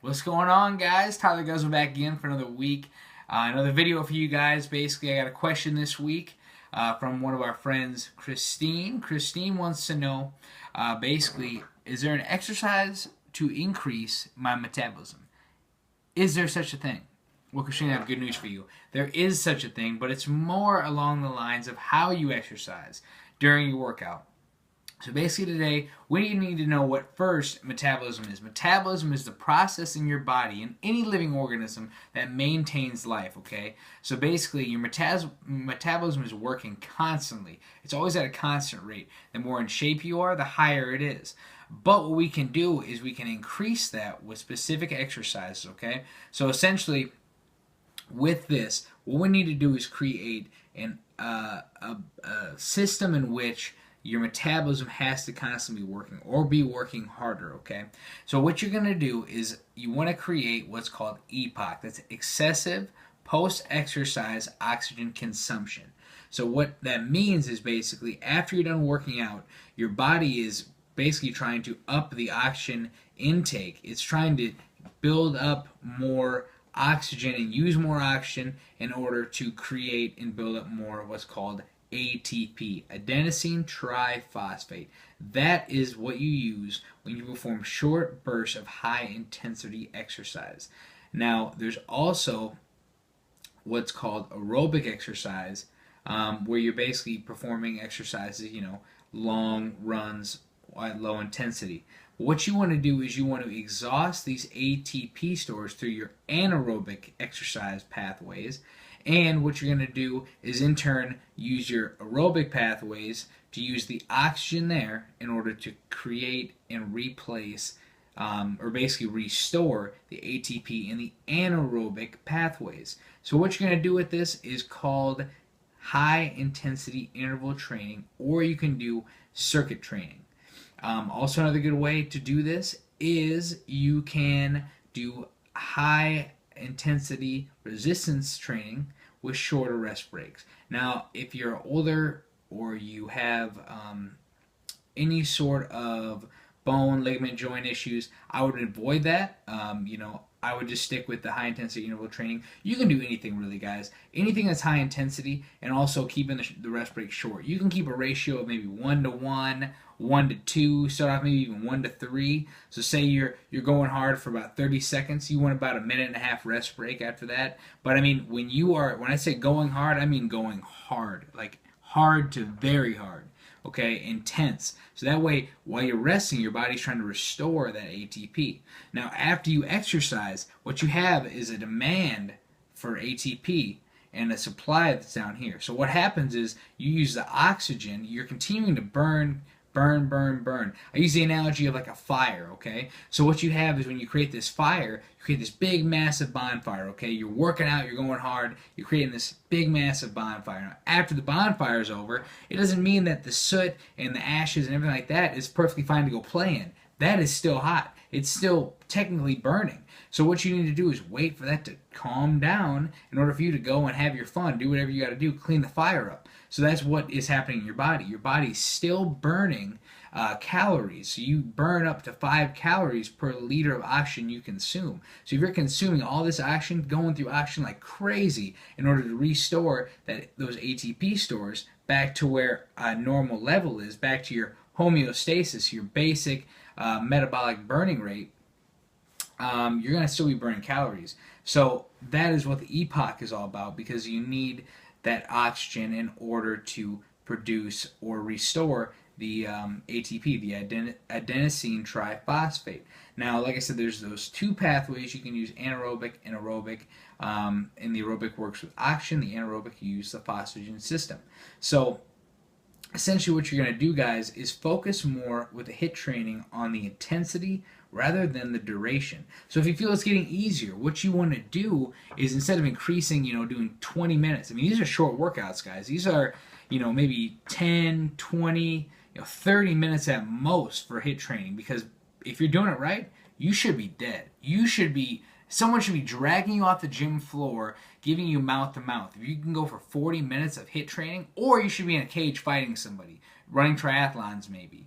What's going on, guys? Tyler Guzzo back again for another week. Another video for you guys. Basically, I got a question this week from one of our friends, Christine. Christine wants to know, basically, is there an exercise to increase my metabolism? Is there such a thing? Well, Christine, I have good news for you. There is such a thing, but it's more along the lines of how you exercise during your workout. So basically today, we need to know what first metabolism is. Metabolism is the process in your body, in any living organism, that maintains life, okay? So basically, your metabolism is working constantly. It's always at a constant rate. The more in shape you are, the higher it is. But what we can do is we can increase that with specific exercises, okay? So essentially, with this, what we need to do is create a system in which your metabolism has to constantly be working or be working harder, okay? So what you're going to do is you want to create what's called EPOC. That's excessive post-exercise oxygen consumption. So what that means is basically after you're done working out, your body is basically trying to up the oxygen intake. It's trying to build up more oxygen and use more oxygen in order to create and build up more of what's called ATP, adenosine triphosphate. That is what you use when you perform short bursts of high intensity exercise. Now, there's also what's called aerobic exercise, where you're basically performing exercises, long runs at low intensity. What you want to do is you want to exhaust these ATP stores through your anaerobic exercise pathways. And what you're going to do is in turn use your aerobic pathways to use the oxygen there in order to create and replace or basically restore the ATP in the anaerobic pathways. So what you're going to do with this is called high intensity interval training, or you can do circuit training. Also, another good way to do this is you can do high intensity resistance training with shorter rest breaks. Now, if you're older or you have any sort of bone, ligament, joint issues, I would avoid that. I would just stick with the high intensity interval training. You can do anything really, guys. Anything that's high intensity and also keeping the rest break short. You can keep a ratio of maybe 1-to-1, 1-to-2, start off maybe even 1-to-3. So say you're going hard for about 30 seconds, you want about a minute and a half rest break after that. But I mean, when I say going hard, I mean going hard, like hard to very hard. Okay, intense. So that way, while you're resting, your body's trying to restore that ATP. Now, after you exercise, what you have is a demand for ATP and a supply that's down here. So what happens is you use the oxygen, you're continuing to burn. I use the analogy of like a fire, okay? So what you have is when you create this fire, you create this big, massive bonfire, okay? You're working out, you're going hard, you're creating this big, massive bonfire. Now, after the bonfire is over, it doesn't mean that the soot and the ashes and everything like that is perfectly fine to go play in. That is still hot. It's still technically burning. So what you need to do is wait for that to calm down in order for you to go and have your fun, do whatever you got to do, clean the fire up. So that's what is happening in your body. Your body's still burning calories. So you burn up to 5 calories per liter of oxygen you consume. So if you're consuming all this oxygen, going through oxygen like crazy in order to restore those ATP stores back to where a normal level is, back to your homeostasis, your basic metabolic burning rate, you're going to still be burning calories. So that is what the EPOC is all about, because you need that oxygen in order to produce or restore the ATP, the adenosine triphosphate. Now, like I said, there's those two pathways. You can use anaerobic and aerobic, and the aerobic works with oxygen. The anaerobic, you use the phosphagen system. So essentially what you're going to do, guys, is focus more with the HIIT training on the intensity rather than the duration. So if you feel it's getting easier, what you want to do is, instead of increasing, doing 20 minutes, I mean, these are short workouts, guys. These are, maybe 10, 20, 30 minutes at most for HIIT training, because if you're doing it right, you should be dead. Someone should be dragging you off the gym floor, giving you mouth to mouth. If you can go for 40 minutes of HIIT training, or you should be in a cage fighting somebody, running triathlons maybe,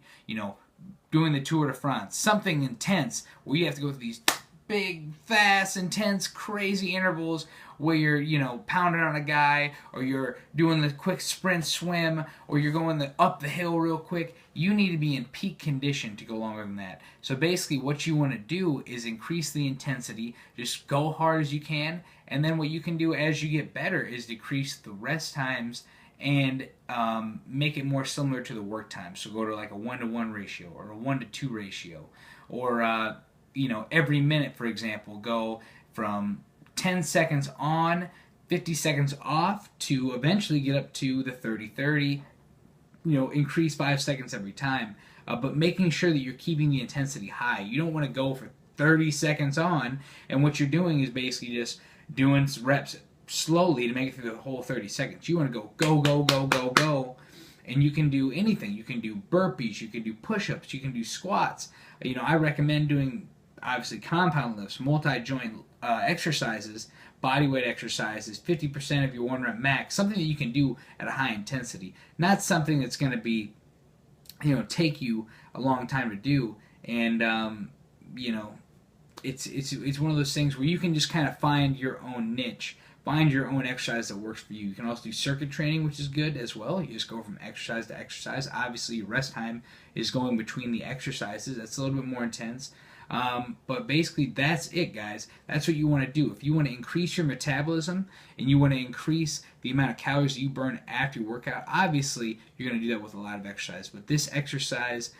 doing the Tour de France, something intense where you have to go through these big, fast, intense, crazy intervals where you're, pounding on a guy, or you're doing the quick sprint swim, or you're going up the hill real quick. You need to be in peak condition to go longer than that. So basically what you want to do is increase the intensity, just go hard as you can, and then what you can do as you get better is decrease the rest times and make it more similar to the work time. So go to like a 1-to-1 ratio or a 1-to-2 ratio, or every minute, for example, go from 10 seconds on, 50 seconds off, to eventually get up to the 30-30. Increase 5 seconds every time, but making sure that you're keeping the intensity high. You don't want to go for 30 seconds on, and what you're doing is basically just doing reps slowly to make it through the whole 30 seconds. You want to go, and you can do anything. You can do burpees, you can do push-ups, you can do squats. I recommend doing, obviously, compound lifts, multi-joint exercises, body weight exercises, 50% of your 1 rep max, something that you can do at a high intensity, not something that's going to be, take you a long time to do. And it's one of those things where you can just kind of find your own niche, find your own exercise that works for you. You can also do circuit training, which is good as well. You just go from exercise to exercise. Obviously, your rest time is going between the exercises. That's a little bit more intense. But basically, that's it, guys. That's what you want to do. If you want to increase your metabolism and you want to increase the amount of calories that you burn after your workout, obviously, you're going to do that with a lot of exercise. But this exercise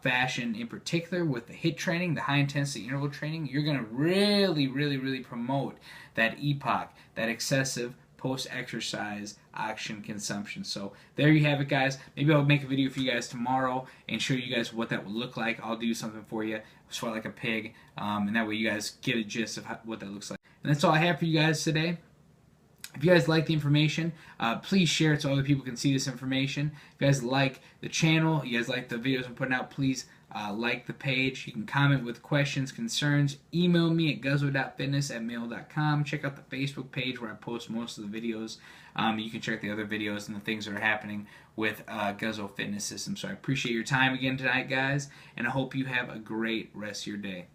fashion in particular, with the HIIT training, the high intensity interval training, you're going to really, really, really promote that EPOC, that excessive post-exercise oxygen consumption. So there you have it, guys. Maybe I'll make a video for you guys tomorrow and show you guys what that would look like. I'll do something for you, sweat like a pig, and that way you guys get a gist of what that looks like. And that's all I have for you guys today. If you guys like the information, please share it so other people can see this information. If you guys like the channel, you guys like the videos I'm putting out, please like the page. You can comment with questions, concerns. Email me at guzzo.fitness@mail.com. Check out the Facebook page where I post most of the videos. You can check the other videos and the things that are happening with Guzzo Fitness System. So I appreciate your time again tonight, guys, and I hope you have a great rest of your day.